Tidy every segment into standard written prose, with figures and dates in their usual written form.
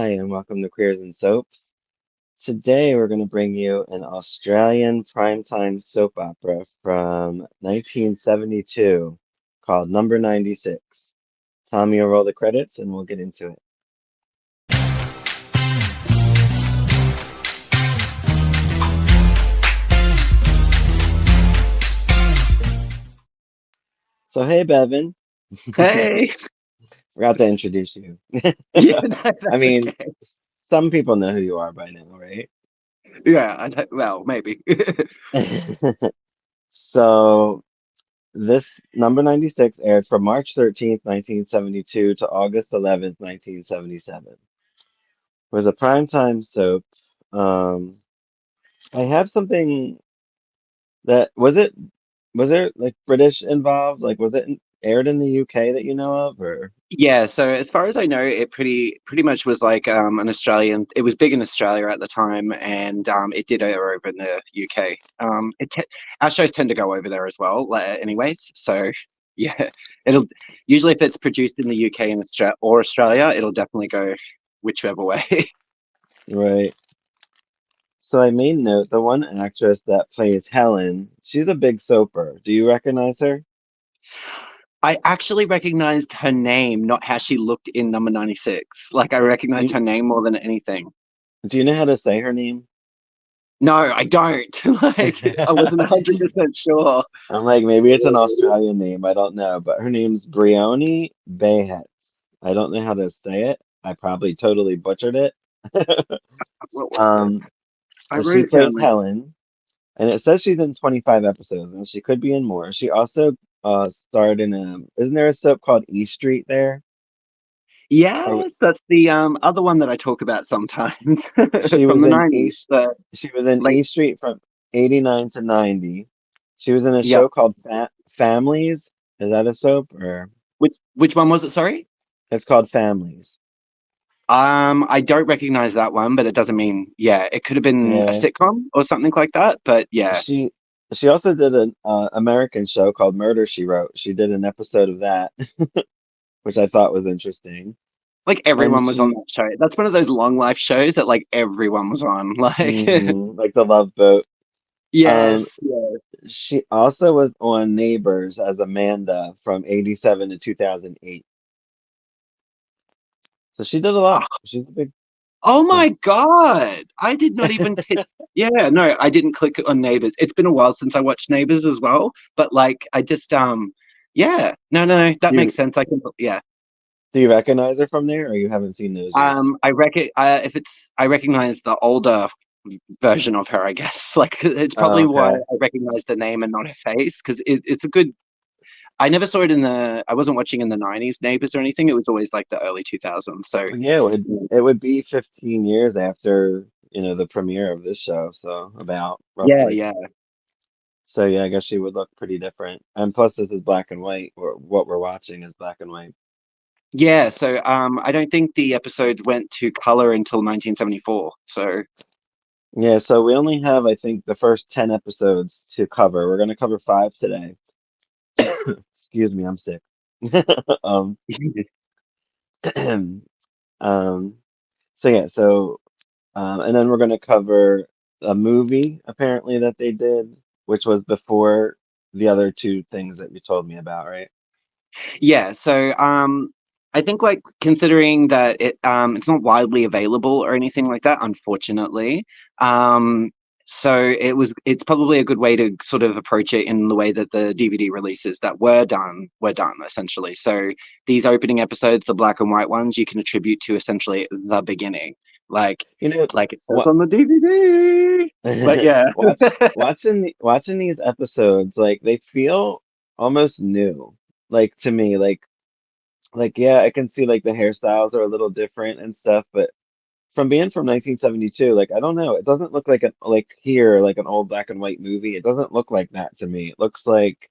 Hi, and welcome to Queers and Soaps. Today, we're going to bring you an Australian primetime soap opera from 1972 called Number 96. Tommy will roll the credits and we'll get into it. So, hey, Bevan. Hey. Forgot to introduce you. Yeah, no, I that's mean, okay. some people know who you are by now, right? Yeah, I don't, well, maybe. So, this number 96 aired from March 13th, 1972 to August 11th, 1977. Was a primetime soap. Um, I have something that was there like British involved? Like was it aired in the UK that you know of or Yeah, so as far as I know, it pretty much was like an Australian. It was big in Australia at the time, and it did air over in the UK. Our shows tend to go over there as well, anyways. So yeah, it'll usually if it's produced in the UK and Australia, it'll definitely go whichever way. right? So I made note the one actress that plays Helen, she's a big soaper. Do you recognize her? I actually recognized her name, not how she looked in number 96. Like I Do recognized you, her name more than anything. do you know how to say her name? No, I don't. Like, I wasn't 100% sure. I'm like, maybe it's an Australian name, I don't know, but her name's Brioni Bayhet. I don't know how to say it. I probably totally butchered it. What was it? Um, I but wrote she it down plays there. Helen, and it says she's in 25 episodes, and she could be in more. She also starred in isn't there a soap called E Street there? Or Yes, that's the other one that I talk about sometimes she from was the in 90s. The She was in late, E Street from 89 to 90. She was in a yep. show called Families. Is that a soap or Which one was it? Sorry. it's called Families? I don't recognize that one, but it doesn't mean yeah. It could have been a Yeah. sitcom or something like that. But yeah, She she also did an American show called Murder She Wrote. She did an episode of that, which I thought was interesting. like And everyone was on she that show. That's one of those long life shows that like everyone was on. Like, like the Love Boat. Um, yes, yeah. she also was on Neighbors as Amanda from 87 to 2008. So she did a lot. She's a big, Oh yeah. my God. I did not even pick. Yeah, no, I didn't click on Neighbours. It's been a while since I watched Neighbours as well, but like I just yeah. No, Do that makes you sense. I can yeah. do you recognize her from there, or you haven't seen those yet? I recognize the older version of her, I guess. Like it's Oh, probably why okay. I recognize the name and not her face because it's a good I never saw it in the I wasn't watching in the 90s Neighbours or anything. It was always like the early 2000s. So Well, yeah, it would be 15 years after, the premiere of this show, so about yeah, roughly. yeah. So yeah, I guess she would look pretty different. And plus, this is black and white, or what we're watching is black and white. Yeah, so I don't think the episodes went to color until 1974. So Yeah, so we only have, I think, the first 10 episodes to cover. We're going to cover five today. Excuse me, I'm sick. Um, um, so yeah, and then we're going to cover a movie apparently that they did, which was before the other two things that you told me about, right? yeah, so I think like considering that it's not widely available or anything like that, unfortunately. Um, so it's probably a good way to sort of approach it in the way that the DVD releases that were done essentially. So these opening episodes, the black and white ones, you can attribute to essentially the beginning, like You know, like it says what on the DVD. But yeah. watching these episodes, like they feel almost new, like to me, like yeah, I can see like the hairstyles are a little different and stuff, but from being from 1972, like I don't know, it doesn't look like like an old black and white movie. It doesn't look like that to me. It looks like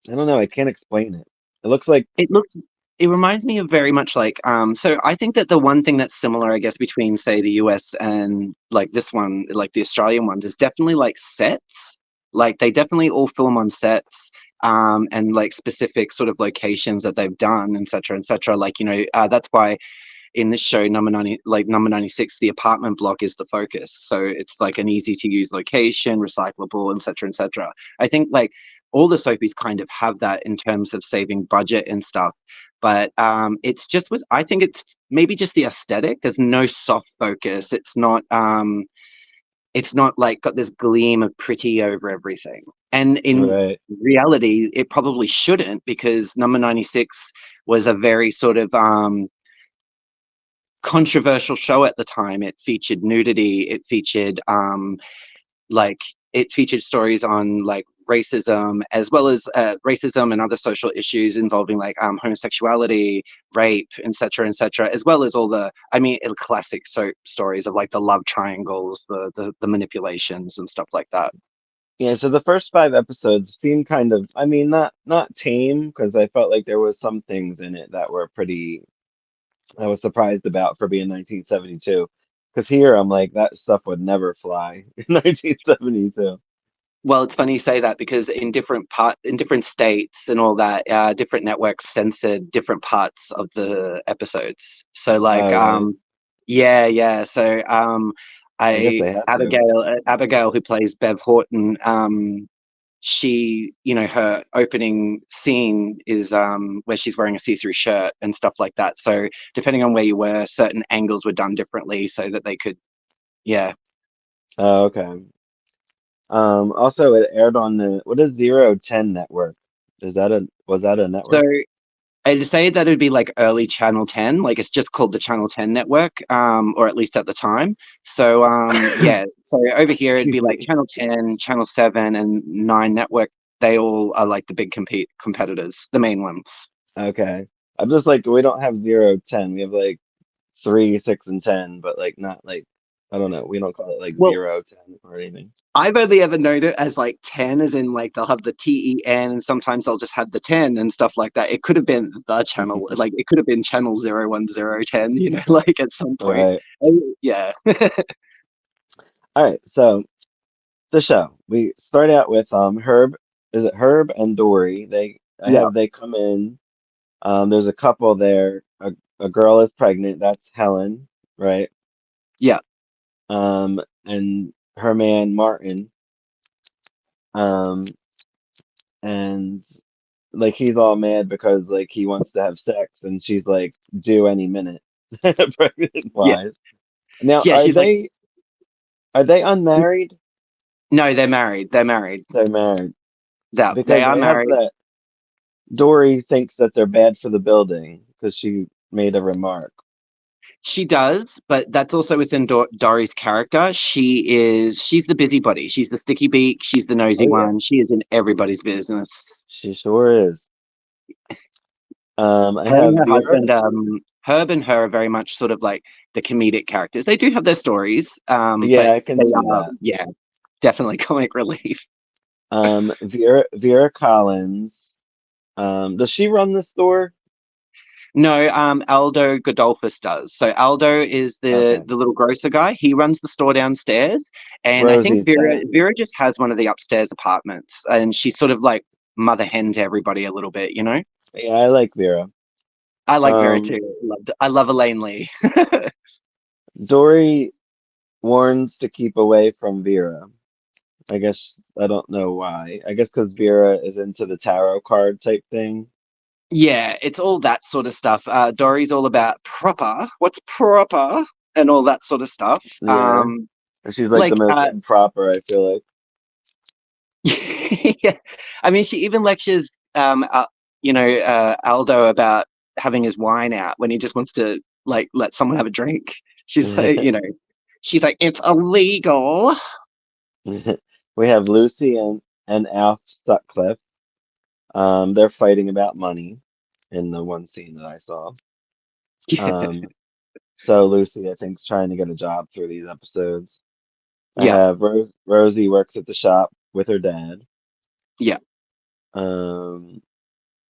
I don't know, I can't explain it. It looks like It looks it reminds me of very much like so I think that the one thing that's similar I guess between say the US and like this one like the Australian ones is definitely like sets. Like they definitely all film on sets and like specific sort of locations that they've done, etc., etc. Like, that's why in this show, number 96, the apartment block is the focus. So it's like an easy to use location, recyclable, etc., etc. I think like all the soapies kind of have that in terms of saving budget and stuff. But it's just with I think it's maybe just the aesthetic. There's no soft focus. It's not like got this gleam of pretty over everything. And in Right. reality, it probably shouldn't, because number 96 was a very sort of controversial show at the time. It featured nudity. Like it featured stories on like racism, as well as racism and other social issues involving like homosexuality, rape, etc., etc., as well as all the classic soap stories of like the love triangles, the manipulations and stuff like that. Yeah, so the first 5 episodes seemed kind of, I mean, not tame, because I felt like there was some things in it that were pretty, I was surprised about for being 1972. Because here I'm like, that stuff would never fly in 1972. Well, it's funny you say that, because in different states and all that, different networks censored different parts of the episodes. So like, Oh, really? yeah, yeah. So I guess I they had to. Abigail, who plays Bev Horton, she, her opening scene is where she's wearing a see-through shirt and stuff like that. So depending on where you were, certain angles were done differently so that they could, yeah. Oh, okay. Also, it aired on the, what is 010 network? Was that a So network? I'd say that it'd be like early Channel 10, like it's just called the Channel 10 network, or at least at the time. So yeah, so over here it'd Excuse be like me. Channel 10, Channel 7, and 9 network. They all are like the big competitors, the main ones. Okay. I'm just like, we don't have 010. We have like 3, 6, and 10, but like not like, I don't know. We don't call it like Well, 010 or anything. I've only ever known it as like 10, as in like they'll have the TEN, and sometimes they'll just have the 10 and stuff like that. It could have been the channel, like it could have been channel 01010, like at some point. Right. Yeah. All right. So the show. We start out with Herb. Is it Herb and Dory? Yeah. They come in. There's a couple there. A girl is pregnant. That's Helen, right? Yeah. And her man Martin. Um, and like he's all mad because like he wants to have sex, and she's like due any minute, pregnant Yeah. wise. Now, Yeah. She's like, are they unmarried? no, they're married. They're married. They're married They because are they have married. that. Dory thinks that they're bad for the building because she made a remark. She does, but that's also within Dory's character. She's the busybody. She's the sticky beak. She's the nosy Oh yeah, one. She is in everybody's business. she sure is. I Her and have her Vera. husband, Herb and her are very much sort of like the comedic characters. They do have their stories, Yeah, but I can they see are, that. yeah, definitely comic relief. Vera Collins. Does she run the store? No, Aldo Godolphus does. So Aldo is the Okay. the little grocer guy. He runs the store downstairs, and I think Rosie's Vera dad. Vera just has one of the upstairs apartments, and she's sort of like mother hen to everybody a little bit. Yeah, I like Vera. I like Vera Um, too. I love Elaine Lee. Dory warns to keep away from Vera. I guess I don't know why. I guess because Vera is into the tarot card type thing. Yeah, it's all that sort of stuff. Dory's all about what's proper, and all that sort of stuff. Yeah. And she's like the Like, most improper, I feel like. yeah, I mean, she even lectures, Aldo about having his wine out when he just wants to like let someone have a drink. She's like, she's like, it's illegal. We have Lucy and Alf Sutcliffe. They're fighting about money in the one scene that I saw. Um, so Lucy, I think, is trying to get a job through these episodes. I Yeah, have Rosie works at the shop with her dad. yeah, Um,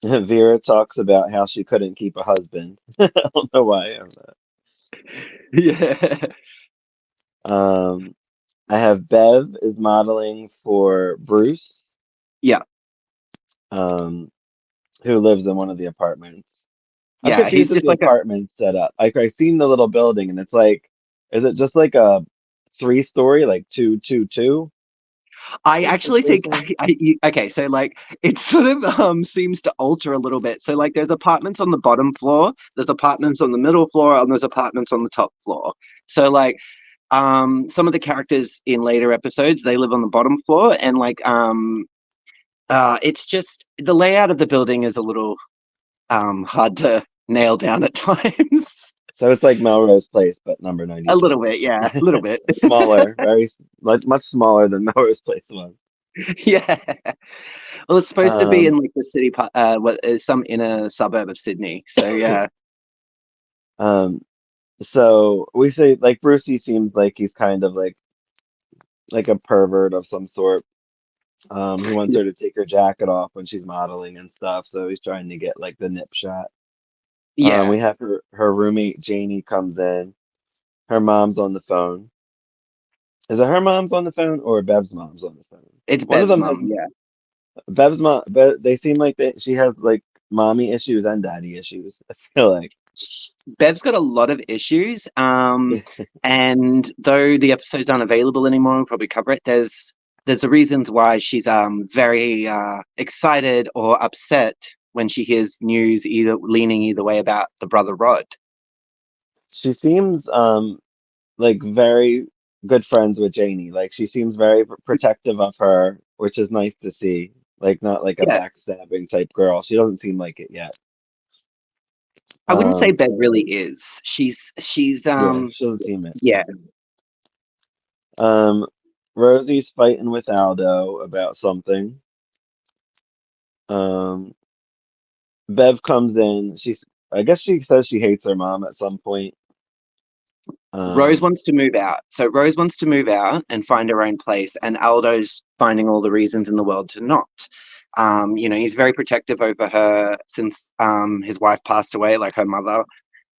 Vera talks about how she couldn't keep a husband. I don't know why I have yeah, that. I have Bev is modeling for Bruce, yeah. um, who lives in one of the apartments. I'm Yeah, he's confused with just the like a. apartment setup. Like I seen the little building and it's like, is it just like a 3-story, like 222 I actually think situation? okay, so like it sort of seems to alter a little bit. So like there's apartments on the bottom floor, there's apartments on the middle floor, and there's apartments on the top floor. So like some of the characters in later episodes they live on the bottom floor, and like it's just the layout of the building is a little hard to nail down at times. So it's like Melrose Place, but number A 92. little bit, yeah, a little bit. Smaller, much smaller than Melrose Place was. Yeah. Well, it's supposed to be in Um, like the city, what is some inner suburb of Sydney. So yeah, um, so we say like Brucey seems like he's kind of like a pervert of some sort. He wants her to take her jacket off when she's modeling and stuff, so he's trying to get like the nip shot. yeah, We have her roommate Janie comes in. Her mom's on the phone. Is it her mom's on the phone or Bev's mom's on the phone? it's One of Bev's them has mum. Yeah, Bev's mom, but they seem like she has like mommy issues and daddy issues. I feel like. Bev's got a lot of issues. And though the episodes aren't available anymore, we'll probably cover it. There's the reasons why she's very excited or upset when she hears news either leaning either way about the brother Rod. She seems like very good friends with Janie. Like she seems very protective of her, which is nice to see. Like not like a Yeah, backstabbing type girl. She doesn't seem like it yet. I wouldn't say Um, Bev really is. She's yeah, she doesn't seem it. yeah. Um, Rosie's fighting with Aldo about something. Um, Bev comes in. I guess she says she hates her mom at some point. Rose Um, wants to move out. So Rose wants to move out and find her own place, and Aldo's finding all the reasons in the world to not. He's very protective over her since his wife passed away, like her mother.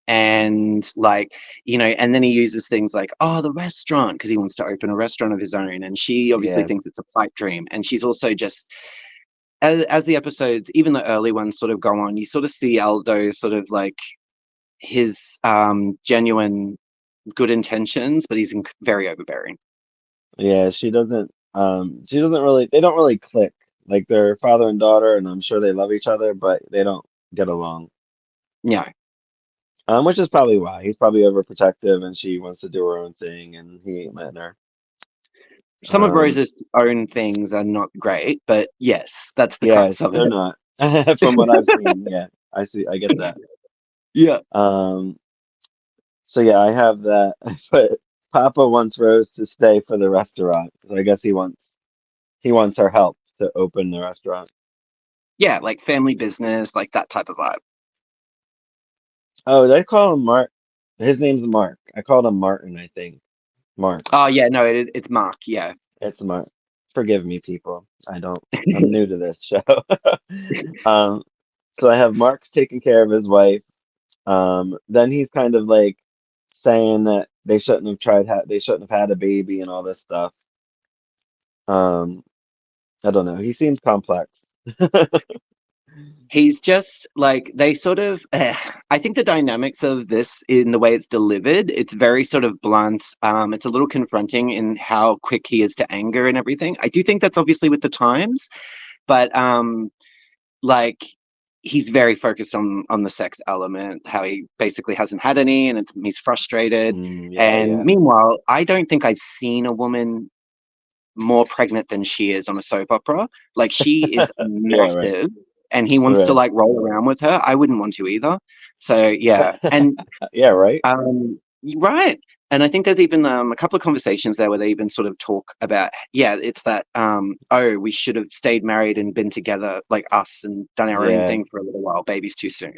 And like, and then he uses things like, oh, the restaurant, because he wants to open a restaurant of his own. And she obviously yeah, thinks it's a pipe dream. And she's also just, as the episodes, even the early ones sort of go on, you sort of see Aldo sort of like his genuine good intentions, but he's very overbearing. yeah. She doesn't really. They don't really click. Like they're father and daughter, and I'm sure they love each other, but they don't get along. Yeah. Which is probably why he's probably overprotective, and she wants to do her own thing, and he ain't letting her. Some of Um, Rose's own things are not great, but yes, that's the yeah, crux of they're it. not. From what I've seen, yeah, I see. I get that. Yeah. Um, so yeah, I have that. But Papa wants Rose to stay for the restaurant. So I guess he wants her help to open the restaurant. Yeah, like family business, like that type of vibe. Oh, did I call him Mark? His name's Mark. I called him Martin, I think. Mark. Oh yeah, no, it's Mark. Yeah. It's Mark. Forgive me, people. I'm new to this show. Um, so I have Mark's taking care of his wife. Then he's kind of like saying that they shouldn't have had a baby and all this stuff. Um, I don't know. He seems complex. He's just like they sort of. I think the dynamics of this in the way it's delivered, it's very sort of blunt. It's a little confronting in how quick he is to anger and everything. I do think that's obviously with the times, but like he's very focused on the sex element, how he basically hasn't had any, and he's frustrated. Yeah, And yeah. meanwhile, I don't think I've seen a woman more pregnant than she is on a soap opera. Like she is Yeah, right. massive, and he wants to Right. like roll around with her. I wouldn't want to either. So yeah, and Yeah, right. right. And I think there's even a couple of conversations there where they even sort of talk about, yeah, it's that, oh, we should have stayed married and been together like us and done our own Yeah. thing for a little while. Baby's too soon.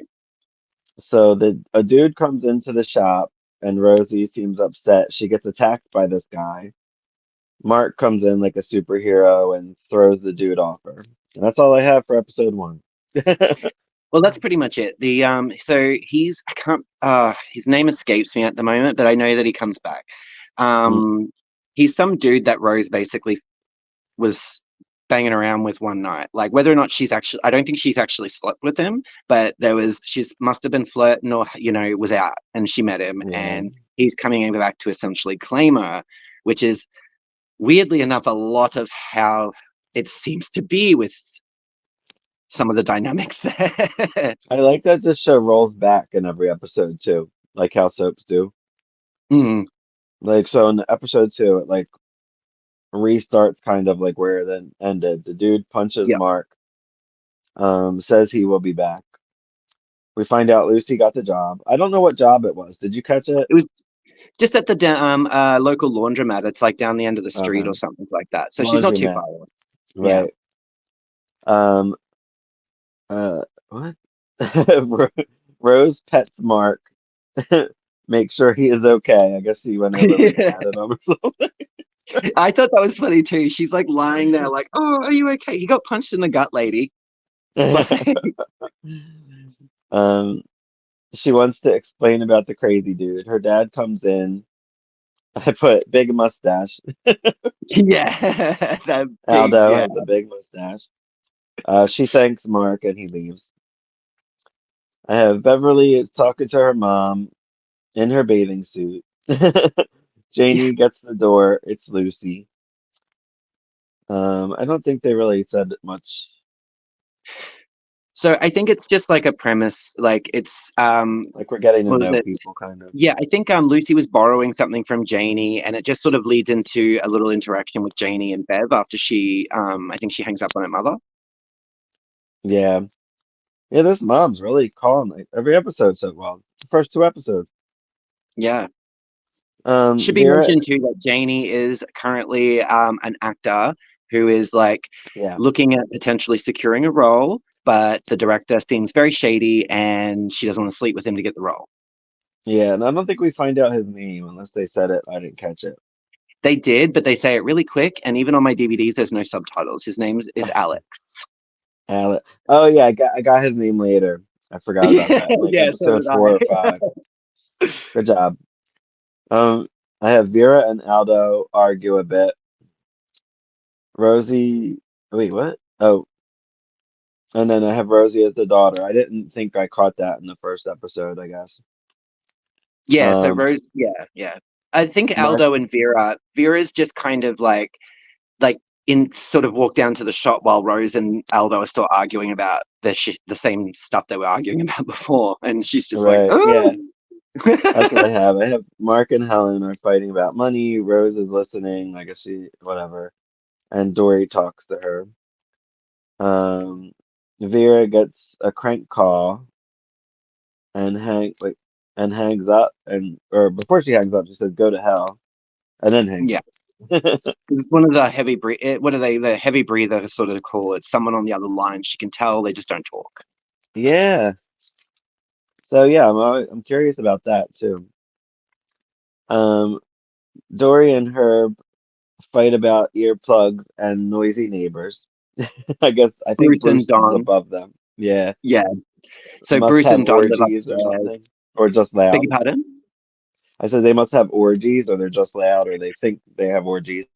So a dude comes into the shop and Rosie seems upset. She gets attacked by this guy. Mark comes in like a superhero and throws the dude off her. And that's all I have for episode one. Well, that's pretty much it. So I can't, his name escapes me at the moment, but I know that he comes back. Mm, Um, he's some dude that Rose basically was banging around with one night. Like whether or not she's actually, I don't think she's actually slept with him, but she must have been flirting or was out, and she met him, Yeah. and he's coming back to essentially claim her, which is weirdly enough a lot of how it seems to be with some of the dynamics there. I like that this show rolls back in every episode too, like how soaps do. Mm, Like so in episode two, it like restarts kind of like where it then ended. The dude punches yeah, Mark, says he will be back. We find out Lucy got the job. I don't know what job it was. Did you catch it? it was just at the local laundromat. It's like down the end of the street Okay. or something like that. So she's not too Laundromat. far away. Yeah. Right. Um, what? Ro- Rose pets Mark. Make sure he is okay. I guess she went over and like patted him or something. I thought that was funny too. She's like lying there, like, "Oh, are you okay? He got punched in the gut, lady." Like, Um, she wants to explain about the crazy dude. Her dad comes in. I put big mustache. yeah, that big, Aldo yeah, has a big mustache. She thanks Mark and he leaves. I have Beverly is talking to her mom in her bathing suit. yeah. Janie gets the door. It's Lucy. I don't think they really said much. So I think it's just like a premise. Like it's Like we're getting to what was know it? people, kind of. Yeah, I think Lucy was borrowing something from Janie, and it just sort of leads into a little interaction with Janie and Bev after she, I think she hangs up on her mother. Yeah, yeah. This mom's really calling like, every episode so well. The first two episodes. Yeah. Should be Vera. mentioned too that Janie is currently an actor who is like Yeah, looking at potentially securing a role, but the director seems very shady and she doesn't want to sleep with him to get the role. yeah. And I don't think we find out his name unless they said it. I didn't catch it. They did, but they say it really quick, and even on my DVDs, there's no subtitles. His name is Alex. Alec. Oh yeah, I got his name later. I forgot about Yeah, that. Like yeah, so episode did four or I. five. Good job. Um, I have Vera and Aldo argue a bit. Rosie, wait, what? Oh, and then I have Rosie as the daughter. I didn't think I caught that in the first episode, I guess. Yeah, so Um, Rose, yeah, yeah. I think Mark, Aldo and Vera's just kind of like in sort of walk down to the shop while Rose and Aldo are still arguing about the same stuff they were arguing about before, and she's just like, right? oh. Yeah, that's what I have. I have Mark and Helen are fighting about money. Rose is listening. I guess she, whatever. And Dory talks to her. Um, Vera gets a crank call and hangs up, and or before she hangs up, she says, "Go to hell," and then hangs Yeah, up. because it's one of the what are they? The heavy breather sort of call it. Someone on the other line. She can tell they just don't talk. Yeah. So yeah, I'm curious about that too. Um, Dory and Herb fight about earplugs and noisy neighbors. I think Bruce and Bruce lives Don. above them. Yeah, Yeah. So must Bruce have and Don live orgies or upstairs. something, or just Beg your loud. pardon? I said they must have orgies, or they're just loud, or they think they have orgies.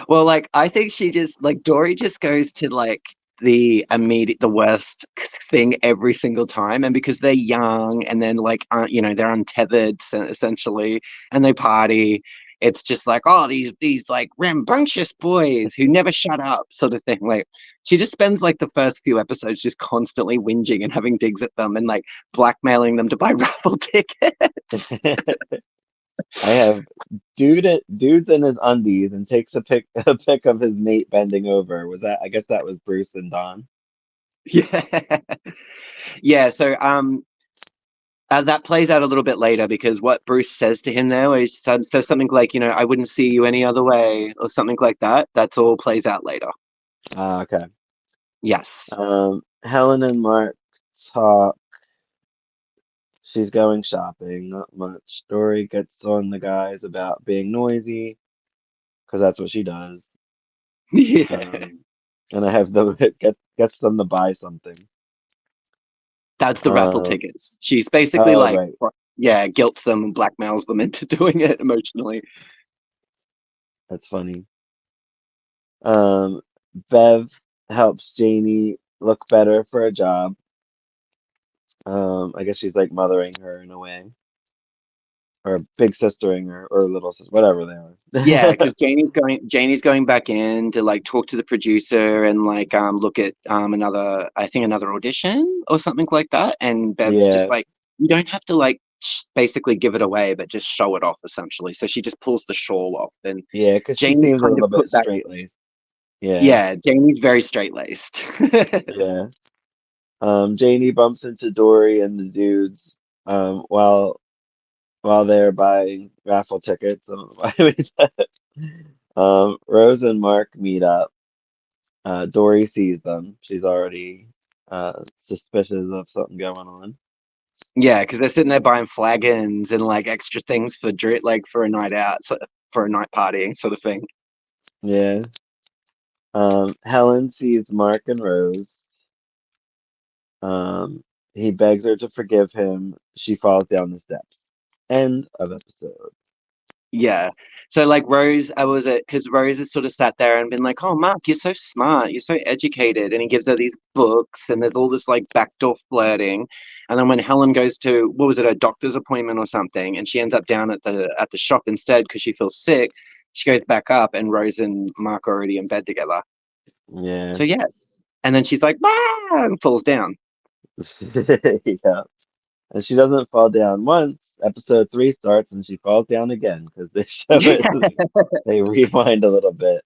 Well, like I think she just like Dory just goes to like the worst thing every single time, and because they're young and then like they're untethered essentially, and they party. It's just like, oh, these like rambunctious boys who never shut up, sort of thing. Like she just spends like the first few episodes just constantly whinging and having digs at them and like blackmailing them to buy raffle tickets. I have dudes in his undies and takes a pic a pic of his mate bending over. Was that? I guess that was Bruce and Don. Yeah, yeah. So that plays out a little bit later because what Bruce says to him there, where he says something like, I wouldn't see you any other way, or something like that. That's all plays out later. Ah, okay. Yes. Helen and Mark talk. She's going shopping, not much. Dory gets on the guys about being noisy, because that's what she does. Yeah. Um, and I have them gets them to buy something. That's the raffle Um, tickets. She's basically oh like, right. yeah, guilts them and blackmails them into doing it emotionally. That's funny. Um, Bev helps Janie look better for a job. I guess she's like mothering her in a way, or big sistering her, or little sister, whatever they Yeah, are. because Janie's going back in to like talk to the producer and like look at another, I think, another audition or something like that. And Bev's just Yeah, like, you don't have to like basically give it away, but just show it off essentially. So she just pulls the shawl off, and yeah, because she Janie's seems a kind of little bit put back. straight-laced. Yeah, Yeah, Janie's very straight laced. yeah. Janie bumps into Dory and the dudes while they're buying raffle tickets. I don't know why we did that. Rose and Mark meet up. Dory sees them. She's already suspicious of something going on. Yeah, because they're sitting there buying flagons and like extra things for like for a night out, so, for a night party sort of thing. Yeah. Helen sees Mark and Rose. Um, he begs her to forgive him. She falls down the steps. End of episode. Yeah. So like Rose, I was at because Rose has sort of sat there and been like, "Oh, Mark, you're so smart, you're so educated," and he gives her these books, and there's all this like backdoor flirting, and then when Helen goes to what was it, a doctor's appointment or something, and she ends up down at the shop instead because she feels sick. She goes back up, and Rose and Mark are already in bed together. Yeah. So yes, and then she's like, "Ah!" and falls down. Yeah. And she doesn't fall down once. Episode three starts and she falls down again because they show it. They rewind a little bit.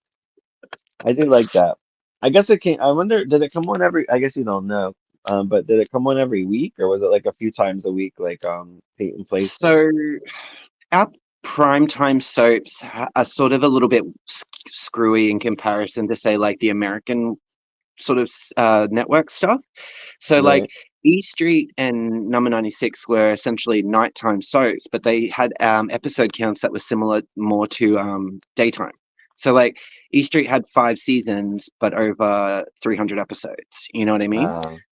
I do like that. I guess it came. I wonder, did it come on every? I guess you don't know. But did it come on every week or was it like a few times a week, like Peyton Place did? So our primetime soaps are sort of a little bit screwy in comparison to say like the American sort of network stuff. So like Right. E Street and Number 96 were essentially nighttime soaps, but they had episode counts that were similar more to daytime. So like E Street had 5 seasons, but over 300 episodes. You know what I mean?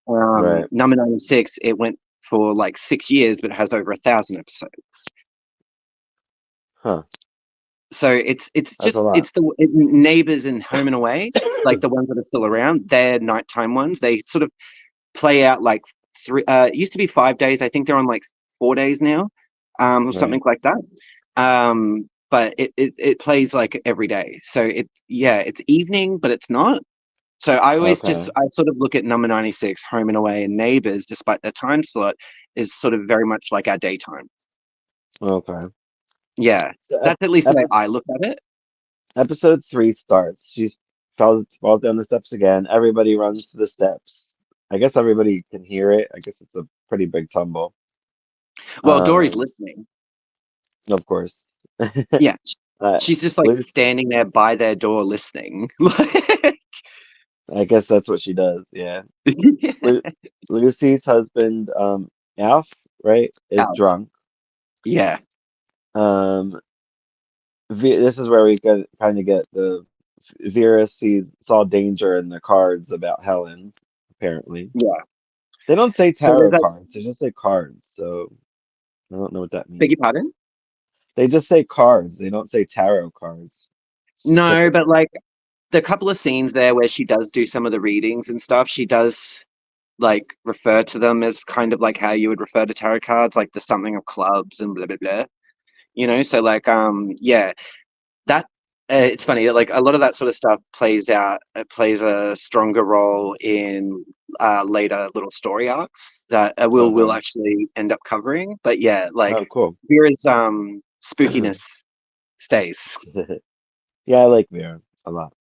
Right. Number 96, it went for like 6 years, but has over 1,000 episodes. Huh. So it's That's a just lot. it's Neighbors and Home and Away, like the ones that are still around. They're nighttime ones. They sort of play out like three. It used to be 5 days. I think they're on like 4 days now, or something Right. like that. But it plays like every day. So it's evening, but it's not. So Okay. I sort of look at Number 96, Home and Away, and Neighbors, despite their time slot, is sort of very much like our daytime. Okay. Yeah, So that's at least the way I look at it. episode three starts. She falls down the steps again. Everybody runs to the steps. I guess everybody can hear it. I guess it's a pretty big tumble. Well, Dory's Um, listening. of course. Yeah, uh, she's just like Lucy, standing there by their door listening. Like, I guess that's what she does. Yeah. yeah. Lu Lucy's husband, Alf, right, is Ouch. drunk. Yeah, Um, this is where we kind of get the Vera saw danger in the cards about Helen, apparently. yeah. They don't say So there's tarot that. cards, they just say cards. So I don't know what that Beg means. your pardon? They just say cards. They don't say tarot cards No, but specifically. like the couple of scenes there where she does do some of the readings and stuff, she does like refer to them as kind of like how you would refer to tarot cards, like the something of clubs and blah blah blah. So like yeah, that it's funny that like a lot of that sort of stuff plays out. It plays a stronger role in later little story arcs that we'll Okay. actually end up covering. But yeah, like Oh, cool. Vera's spookiness stays. Yeah, I like Vera a lot.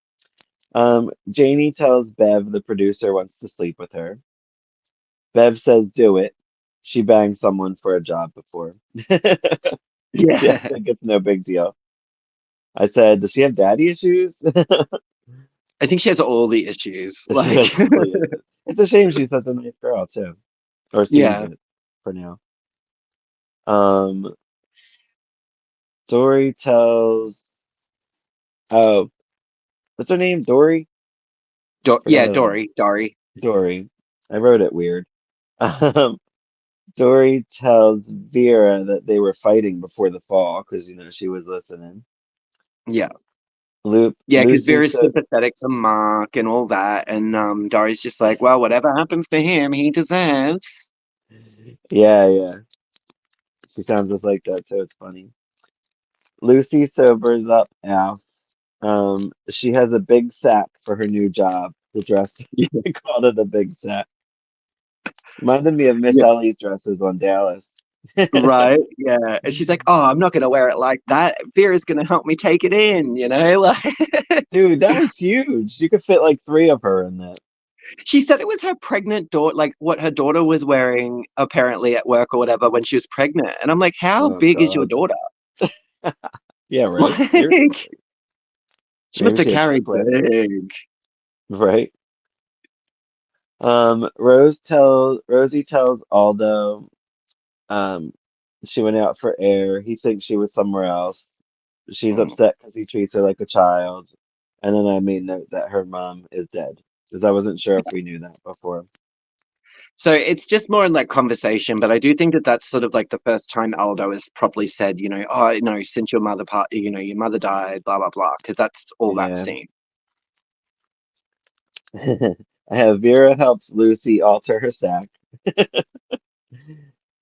Janie tells Bev the producer wants to sleep with her. Bev says do it. She banged someone for a job before. She acts Yeah, like it's no big deal. I said, does she have daddy issues? I think she has all the issues. She Like has totally is. It's a shame she's such a nice girl too. Or seems yeah, it for now. Um, Dory tells oh, what's her name? Dory? Forgot Yeah, how to Dory. Dory. I wrote it weird. Um, Dory tells Vera that they were fighting before the fall because she was listening. Yeah, Yeah, because Lucy, Vera's so sympathetic to Mark and all that, and Dory's just like, well, whatever happens to him, he deserves. yeah, yeah. She sounds just like that, so it's funny. Lucy sobers up Al. She has a big sack for her new job. The dress, they called it a big sack. Reminded me of Miss Yeah, Ellie's dresses on Dallas. right. Yeah, and she's like, "Oh, I'm not gonna wear it like that. Vera's gonna help me take it in." Like Dude, that was huge. You could fit like three of her in that. she said it was her pregnant daughter, like what her daughter was wearing apparently at work or whatever when she was pregnant. And I'm like, "How Oh big is your God. daughter?" Yeah, right. Like, Seriously. she must Maybe have she had carried triplets. big. Right. Rosie tells Aldo um she went out for air. He thinks she was somewhere else. She's Mm. upset because he treats her like a child. And then I made note that her mom is dead because I wasn't sure if we knew that before. So it's just more in like conversation, but I do think that that's sort of like the first time Aldo has properly said, oh, since your mother part, your mother died, blah blah blah, because that's all that Yeah. scene. I have Vera helps Lucy alter her sack.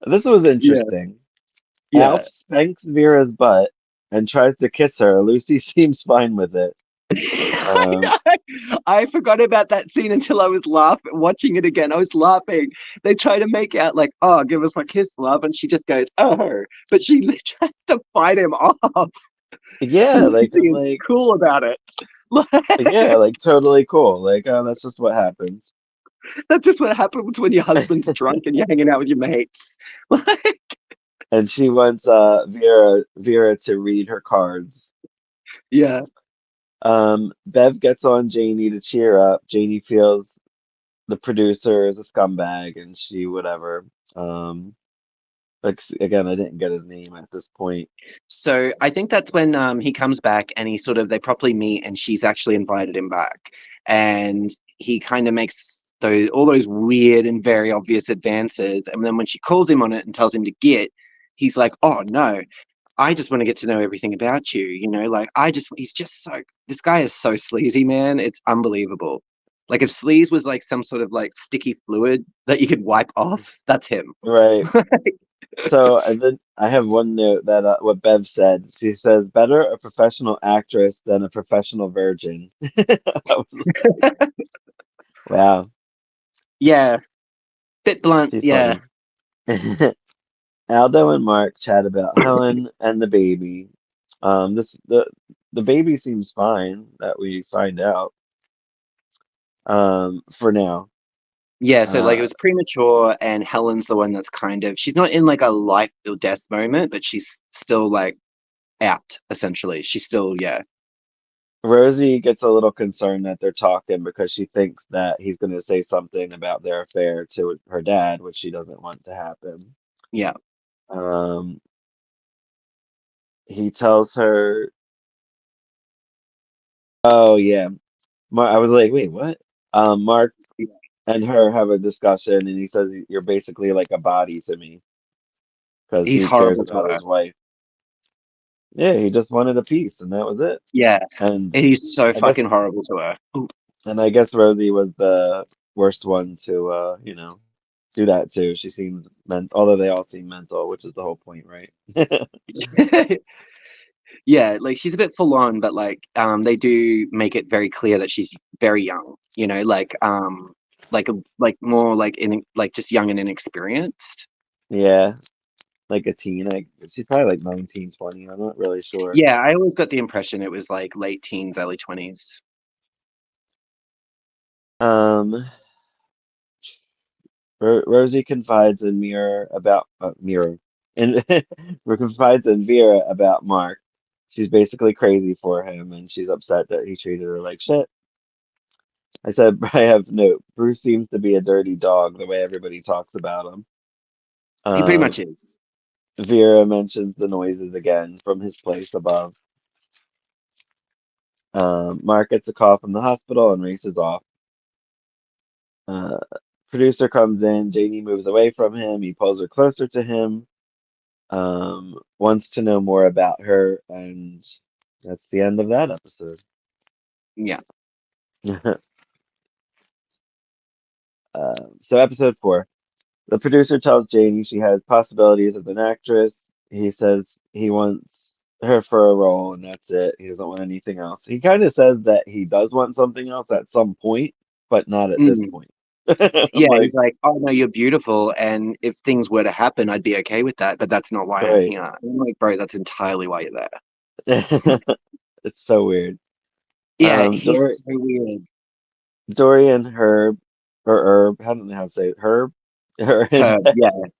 This was Yeah, interesting. yeah. Alf spanks Vera's butt and tries to kiss her. Lucy seems fine with it. I Um, know. I forgot about that scene until I was laughing, watching it again. I was laughing. They try to make out like, "Oh, give us a kiss, love," and she just goes, "Oh," but she tries to fight him off. yeah, like Lucy I'm is like, cool about it. yeah, Like, like totally cool. Like, oh, that's just what happens. that's just what happens when your husband's drunk and you're hanging out with your mates. Like, And she wants Vera to read her cards. yeah. Bev gets on Janie to cheer up. Janie feels the producer is a scumbag and she whatever. Um, again, I didn't get his name at this point. So I think that's when he comes back and they properly meet and she's actually invited him back. And he kind of makes all those weird and very obvious advances. And then when she calls him on it and tells him to get, he's like, "Oh no, I just want to get to know everything about you." Like he's just this guy is so sleazy, man. It's unbelievable. Like if sleaze was like some sort of like sticky fluid that you could wipe off, that's him. Right. So and then I have one note that what Bev said. She says, "Better a professional actress than a professional virgin." I was like, wow, Yeah, bit blunt. she's Yeah. funny. Aldo and Mark chat about Helen and the baby. This the baby seems fine that we find out. For now. Yeah, so like it Uh, was premature, and Helen's the one that's she's not in like a life or death moment, but she's still like out essentially. She's still, yeah, Rosie gets a little concerned that they're talking because she thinks that he's going to say something about their affair to her dad, which she doesn't want to happen. yeah. Um, he tells her, "Oh yeah." I was like, "Wait, what?" Mark and her have a discussion, and he says, "You're basically like a body to me," because He's he cares horrible to about her. his wife. Yeah, he just wanted a piece, and that was it. Yeah, And he's so I fucking guess, horrible to her. Ooh. I guess Rosie was the worst one to, do that too. She seems although they all seem mental, which is the whole point, right? Yeah, like she's a bit full on, but like they do make it very clear that she's very young, like more like in like just young and inexperienced. Yeah, like a teen. She's probably like 19, 20. I'm not really sure. Yeah, I always got the impression it was like late teens, early 20s. Um, Rosie confides in Mirror and confides in Vera about Mark. She's basically crazy for him, and she's upset that he treated her like shit. I said, I have note. Bruce seems to be a dirty dog the way everybody talks about him. He pretty Um, much is. Vera mentions the noises again from his place above. Mark gets a call from the hospital and races off. Uh, Producer comes in. Janie moves away from him. He pulls her closer to him. Wants to know more about her, and that's the end of that episode. Yeah. So episode 4. The producer tells Janie she has possibilities as an actress. He says he wants her for a role and that's it. He doesn't want anything else. He kind of says that he does want something else at some point, but not at this Mm. point. I'm Yeah, like, he's like, "Oh no, you're beautiful, and if things were to happen, I'd be okay with that, but that's not why I'm right. here." I'm like, "Bro, that's entirely why you're there." It's so weird. Yeah, he's Dory, so weird. Dory and Herb, or Herb, I don't know how to say it. Herb, her in Herb, yeah. bed.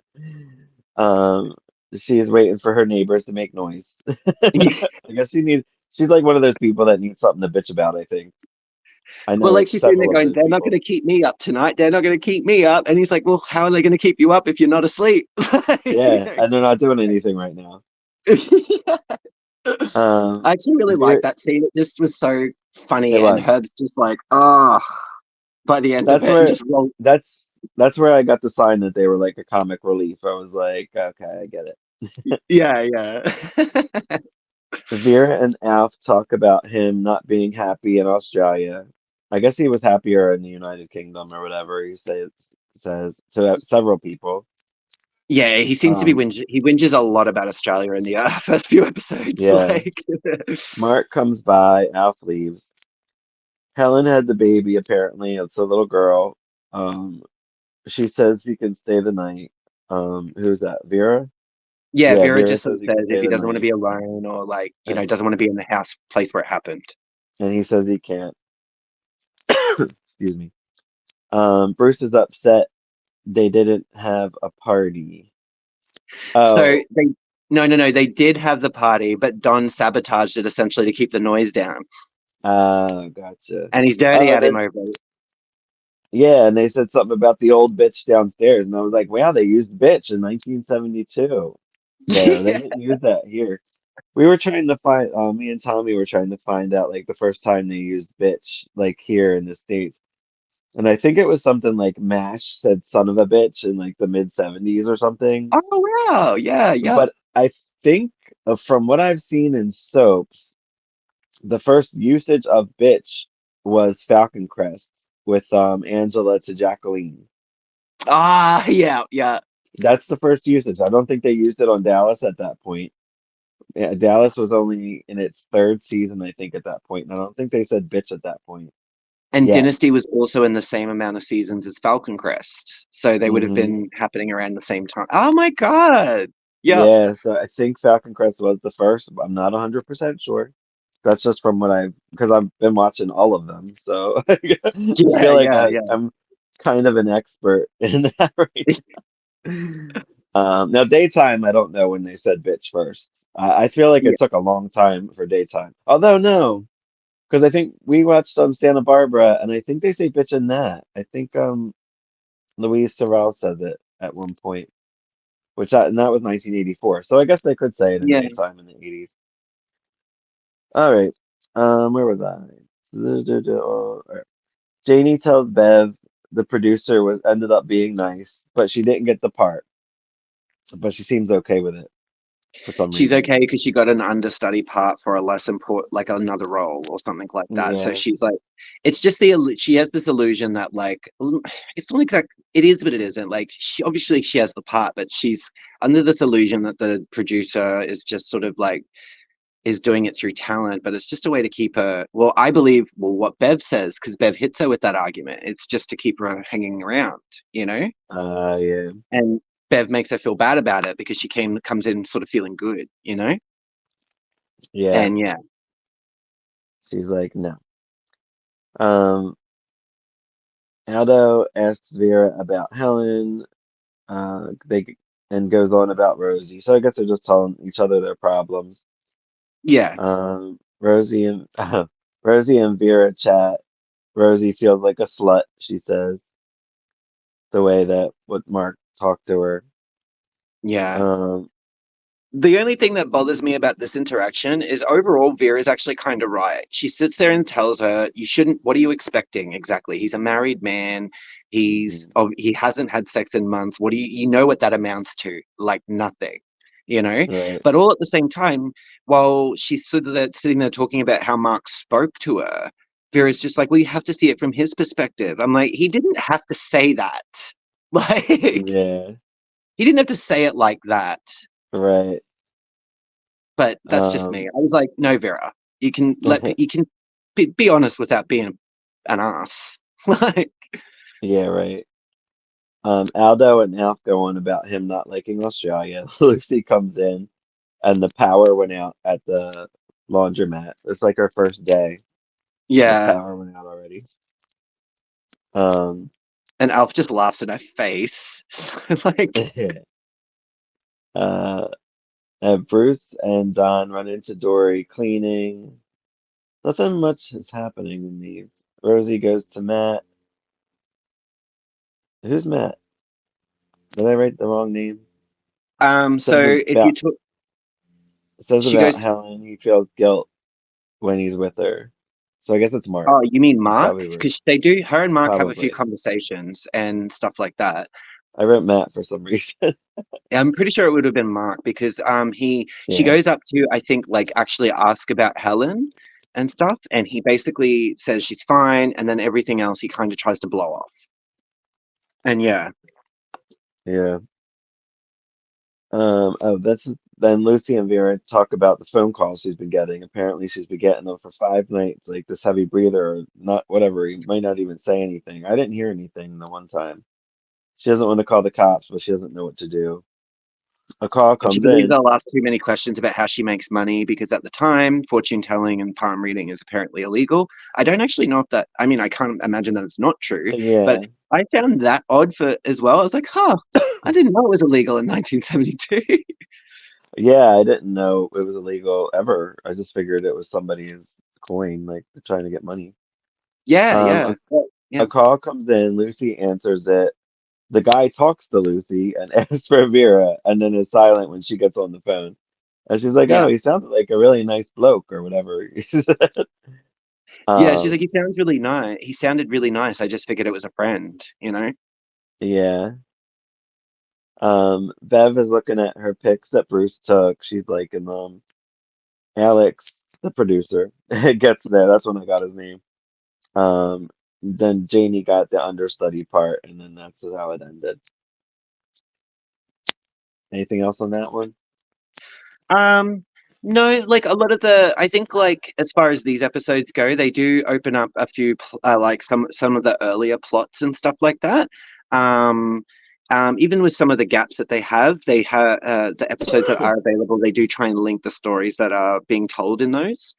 Um, she's waiting for her neighbors to make noise. I guess she's like one of those people that needs something to bitch about, I think. I Well, know like she's sitting there several of going, those "They're not people. going to keep me up tonight. They're not going to keep me up." And he's like, "Well, how are they going to keep you up if you're not asleep?" You Yeah, and they're not doing anything right now. know? Um, I actually really liked Veer, that scene. It just was so funny, it and was. Herb's just like, "Ah," by the end of That's it, and where just roll. that's where I got the sign that they were like a comic relief. I was like, okay, I get it. Yeah, yeah. Vera and Alf talk about him not being happy in Australia. I guess he was happier in the United Kingdom or whatever says to several people. Yeah, he seems to be Um, he whinges a lot about Australia in the first few episodes. yeah. Like, Mark comes by, Alf leaves. Helen had the baby, apparently. It's a little girl. Um, she says he can stay the night. Who's that? Vera? yeah, Yeah, Vera Vera just sort says of he can says if stay he the doesn't want to night. be alone or like, And doesn't want to be in the house place where it happened. and he says he can't. Excuse me. Bruce is upset they didn't have a party. So Oh, they no, no, no, they did have the party, but Don sabotaged it essentially to keep the noise down, gotcha. and he's dirty Oh, at him then over it. yeah, and they said something about the old bitch downstairs, and I was like, wow, they used bitch in 1972. There, they Yeah. didn't use that here. We were trying to find, me and Tommy were trying to find out like the first time they used bitch, like here in the States. And I think it was something like MASH said son of a bitch in like the mid 70s or something. Oh wow, yeah, yeah. But I think from what I've seen in soaps, the first usage of bitch was Falcon Crest with Angela to Jacqueline. Ah, yeah, yeah, That's the first usage. I don't think they used it on Dallas at that point. Yeah, Dallas was only in its third season, I think, at that point, and I don't think they said bitch at that point and yet. Dynasty was also in the same amount of seasons as Falcon Crest, so they would have Hmm. been happening around the same time. Oh my god. Yep. Yeah, so I think Falcon Crest was the first, but I'm not 100% sure. That's just from what because I've been watching all of them, so I Yeah, feel like yeah, yeah. I'm kind of an expert in that right now. Now daytime, I don't know when they said bitch first. I feel like Yeah. it took a long time for daytime. Although no, because I think we watched Santa Barbara, and I think they say bitch in that. I think Louise Sorrell says it at one point, and that was 1984. So I guess they could say it in Yeah. daytime in the 80s. All right. Where was I? All right. Janie tells Bev the producer was ended up being nice, but she didn't get the part. But she seems okay with it for some She's reason. okay because she got an understudy part for a less important, like another role or something like that. So Yeah. she's like, it's just she has this illusion that like, it's not exact, it is, but it isn't. Like, obviously she has the part, but she's under this illusion that the producer is just sort of like, is doing it through talent, but it's just a way to keep her. Well, I believe, well, what Bev says, because Bev hits her with that argument, it's just to keep her hanging around, you know? Yeah. And Bev makes her feel bad about it because she comes in sort of feeling good, you know? Yeah. And yeah, She's like, no. Um, Aldo asks Vera about Helen. They and goes on about Rosie. So I guess they're just telling each other their problems. yeah, Rosie and Rosie and Vera chat. Rosie feels like a slut, she says, the way that what Mark talked to her. yeah. Um, The only thing that bothers me about this interaction is overall Vera's actually kind of right. She sits there and tells her, "You shouldn't. What are you expecting exactly? He's a married man. mhm, He hasn't had sex in months. What do you know what that amounts to? Like nothing, you know." right. But all at the same time, while she's sitting there talking about how Mark spoke to her, Vera's just like, well, you have to see it from his perspective. I'm like, he didn't have to say that. Like, he Yeah, didn't have to say it like that. right. But that's just me. Um, I was like, no, Vera, you can be honest without being an ass. Like, yeah, right. Aldo and Alf go on about him not liking Australia. Lucy comes in and the power went out at the laundromat. It's like her first day. The yeah. power went out already. Um, And Alf just laughs in her face. So, like, uh, and Bruce and Don run into Dory cleaning. Nothing much is happening in these. Rosie goes to Matt. Who's Matt? Did I write the wrong name? so Says if you about took, says she about goes, Helen. He feels guilt when he's with her. So I guess it's Mark. oh, you mean It's Mark? probably where Because they do, her and Mark have a few probably. conversations and stuff like that. I wrote Matt for some reason. I'm pretty sure it would have been Mark because she Yeah, goes up to, I think, like actually ask about Helen and stuff, and he basically says she's fine, and then everything else he kind of tries to blow off. And yeah, yeah. Oh, that's then Lucy and Vera talk about the phone calls she's been getting. Apparently, she's been getting them for 5 nights, like this heavy breather or not, whatever. He might not even say anything. I didn't hear anything the one time. She doesn't want to call the cops, but she doesn't know what to do. A call and she comes believes in. I'll ask too many questions about how she makes money because at the time, fortune telling and palm reading is apparently illegal. I don't actually know if that. I mean, I can't imagine that it's not true, but Yeah, I found that odd for as well. I was like, huh, I didn't know it was illegal in 1972. yeah. I didn't know it was illegal ever. I just figured it was somebody's coin, like trying to get money. Yeah, Um, yeah, a, well, yeah, a call comes in. Lucy answers it. The guy talks to Lucy and asks for Vera, and then is silent when she gets on the phone. And she's like, yeah. "Oh, he sounded like a really nice bloke, or whatever." Yeah, she's like, Um, he sounds really nice. He sounded really nice. I just figured it was a friend, you know? yeah. Bev is looking at her pics that Bruce took. She's liking them. Alex, the producer, gets there. That's when I got his name. Then Janie got the understudy part, and then that's how it ended. Anything else on that one? Um, no, like a lot of I think like as far as these episodes go, they do open up a few like some of the earlier plots and stuff like that. Um, even with some of the gaps that they have the episodes that are available. They do try and link the stories that are being told in those.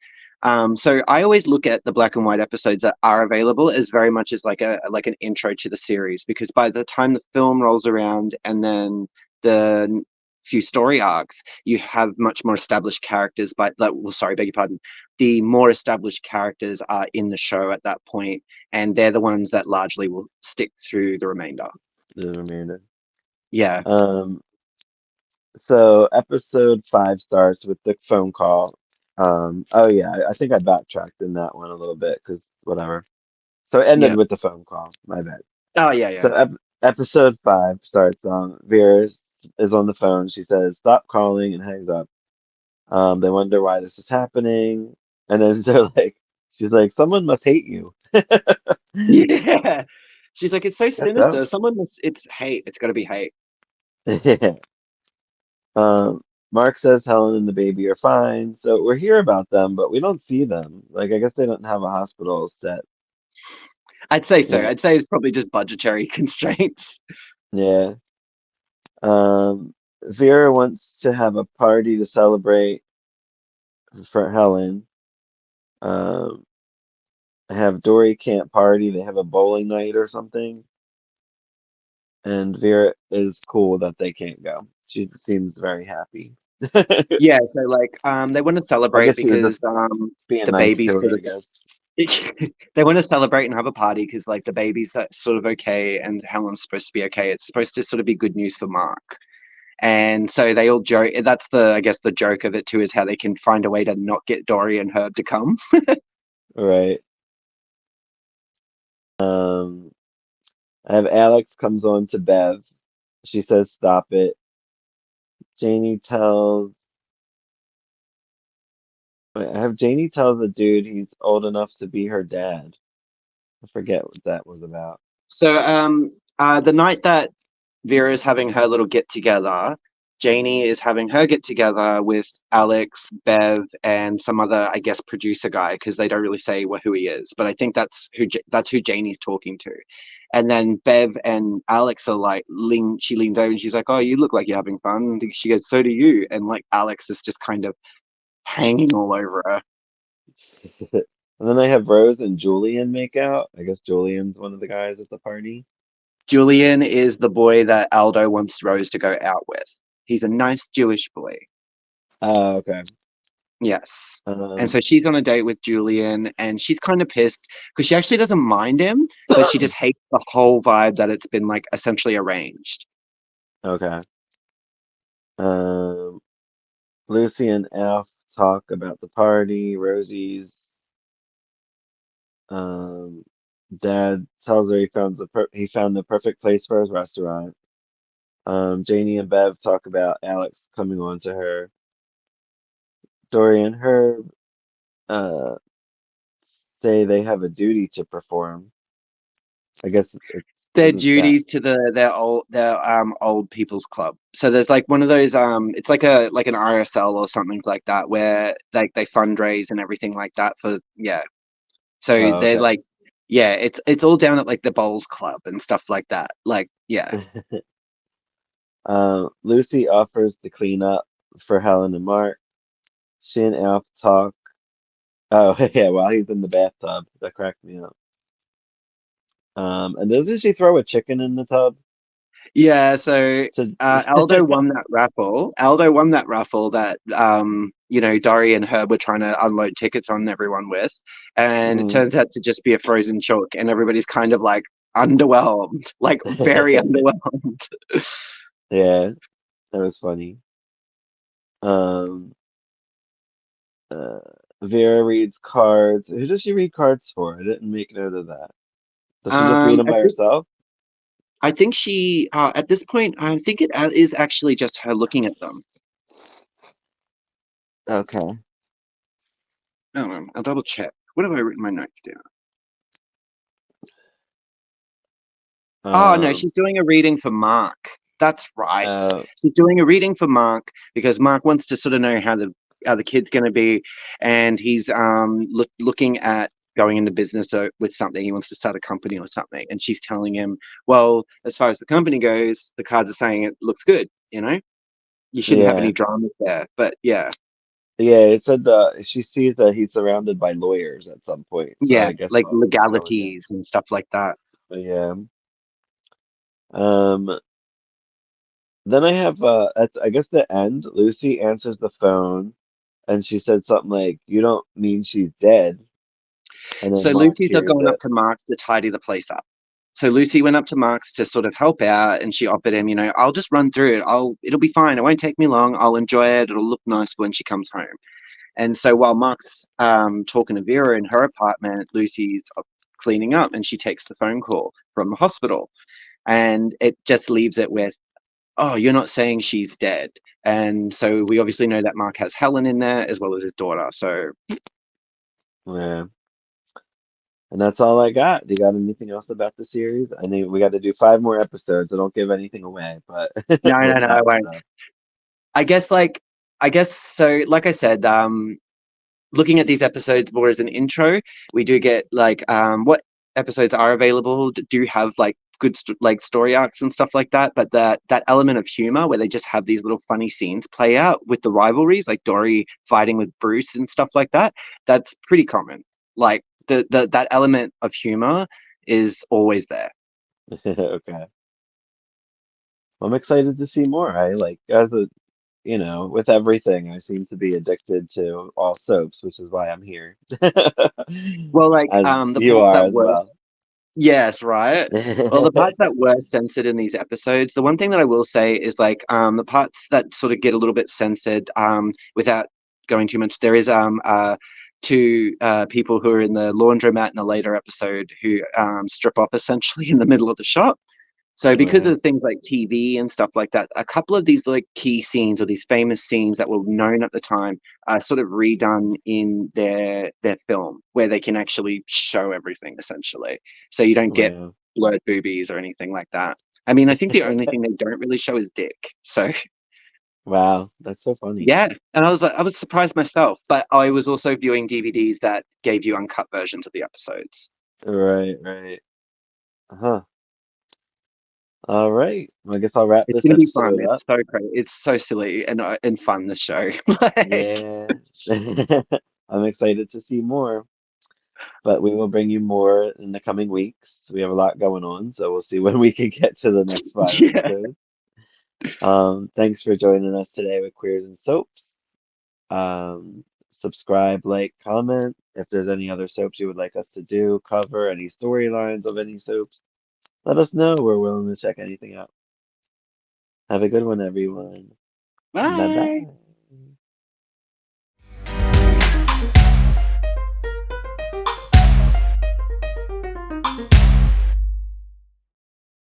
So I always look at the black and white episodes that are available as very much as like an intro to the series because by the time the film rolls around and then the few story arcs, you have much more established characters. But like, well, sorry, beg your pardon. The more established characters are in the show at that point, and they're the ones that largely will stick through the remainder. The remainder. Yeah, Um, So episode 5 starts with the phone call. Oh yeah, I think I backtracked in that one a little bit because whatever. So it ended yeah. with the phone call. My bad. Oh, yeah, So yeah. episode 5 starts. Vera is on the phone. She says, "Stop calling," and hangs up. They wonder why this is happening, and then she's like, "Someone must hate you." Yeah. She's like, it's so Guess so. sinister. Someone must, it's hate. It's got to be hate. Yeah. Mark says Helen and the baby are fine, so we're here about them, but we don't see them. Like, I guess they don't have a hospital set. I'd say so. Yeah, I'd say it's probably just budgetary constraints. yeah. Vera wants to have a party to celebrate for Helen. Um, have Dory can't party. They have a bowling night or something, and Vera is cool that they can't go. She seems very happy. Yeah, so like they want to I celebrate guess she was just because being the nice baby's to her, sort I of guess. they want to celebrate and have a party because like the baby's sort of okay and Helen's supposed to be okay. It's supposed to sort of be good news for Mark. And so they all joke. That's the I guess the joke of it too is how they can find a way to not get Dory and Herb to come. Right. Um, I have Alex comes on to Bev. She says, "Stop it." Janie tells Wait, I have Janie tells the dude he's old enough to be her dad. I forget what that was about. So the night that Vera is having her little get together, Janie is having her get together with Alex, Bev, and some other, I guess, producer guy because they don't really say who he is, but I think that's who Janie's talking to. And then Bev and Alex are like, she leans over and she's like, "Oh, you look like you're having fun." And she goes, "So do you." And like Alex is just kind of hanging all over her. And then I have Rose and Julian make out. I guess Julian's one of the guys at the party. Julian is the boy that Aldo wants Rose to go out with. He's a nice Jewish boy. Oh, okay. Yes. And Um, so she's on a date with Julian and she's kind of pissed because she actually doesn't mind him, but she just hates the whole vibe that it's been like essentially arranged. okay. Um, Lucy and F talk about the party. Rosie's um, dad tells her he found the perfect place for his restaurant. Janie and Bev talk about Alex coming on to her. Dory and Herb uh, say they have a duty to perform. I guess it Their isn't that. duties to their old people's club. So there's like one of those it's like a like an RSL or something like that where like they fundraise and everything like that for yeah. So Oh, they're okay. like yeah, it's all down at like the bowls club and stuff like that. Like yeah. Lucy offers to clean up for Helen and Mark. She and Alf talk. Oh, yeah, while he's in the bathtub. That cracked me up. And doesn't she throw a chicken in the tub? Yeah, so To Aldo won that raffle. Aldo won that raffle that you know, Dory and Herb were trying to unload tickets on everyone with, and it Mm. turns out to just be a frozen chalk, and everybody's kind of like underwhelmed, like very underwhelmed. Yeah, that was funny. Um, uh, Vera reads cards. Who does she read cards for? I didn't make note of that. Does she just read them At by this, herself? I think she at this point, I think it is actually just her looking at them. Okay. Oh, I'll double check. What have I written my notes down? Oh no, Um, she's doing a reading for Mark. That's right. uh, She's doing a reading for Mark because Mark wants to sort of know how the kid's going to be, and he's looking at going into business with something. He wants to start a company or something, and she's telling him, well, as far as the company goes, the cards are saying it looks good. You know, you shouldn't have yeah. any dramas there. But yeah, Yeah, it said she sees that he's surrounded by lawyers at some point, so yeah, I guess like something's going down. legalities and stuff like that. But yeah. Um, then I have at I guess the end, Lucy answers the phone and she said something like, "You don't mean she's dead?" And then So Mark Lucy's hears gone up it. to Mark's to tidy the place up. So Lucy went up to Mark's to sort of help out, and she offered him, you know, I'll just run through it. It'll be fine. It won't take me long. I'll enjoy it. It'll look nice when she comes home. And so while Mark's talking to Vera in her apartment, Lucy's cleaning up, and she takes the phone call from the hospital, and it just leaves it with, "Oh, you're not saying she's dead." And so we obviously know that Mark has Helen in there as well as his daughter. So Yeah. And that's all I got. Do you got anything else about the series? I know we got to do 5 more episodes, so don't give anything away, but no, the no, no, I top won't. stuff. I guess like I guess so. Like I said, looking at these episodes more as an intro, we do get like what episodes are available do have like good like story arcs and stuff like that. But that element of humor where they just have these little funny scenes play out with the rivalries, like Dory fighting with Bruce and stuff like that. That's pretty common. Like the that element of humor is always there. Okay. Well, I'm excited to see more. I like as a with everything, I seem to be addicted to all soaps, which is why I'm here. Well, like As the you parts are that as were well. yes, right. Well, the parts that were censored in these episodes, the one thing that I will say is like the parts that sort of get a little bit censored without going too much. There is two people who are in the laundromat in a later episode who strip off essentially in the middle of the shot. So because Right. of things like TV and stuff like that, a couple of these like key scenes or these famous scenes that were known at the time are sort of redone in their film where they can actually show everything essentially. So you don't get Wow. blurred boobies or anything like that. I mean, I think the only thing they don't really show is dick. So Wow. That's so funny. yeah, and I was like, I was surprised myself, but I was also viewing DVDs that gave you uncut versions of the episodes. Right, right. Uh-huh. All right. Well, I guess I'll wrap It's this gonna be fun. episode up. It's so crazy. It's so silly and fun. This show, like, Yeah. I'm excited to see more, but we will bring you more in the coming weeks. We have a lot going on, so we'll see when we can get to the next five yeah, episodes. Thanks for joining us today with Queers and Soaps. Subscribe, like, comment. If there's any other soaps you would like us to do, cover, any storylines of any soaps, let us know. We're willing to check anything out. Have a good one, everyone. Bye bye. bye.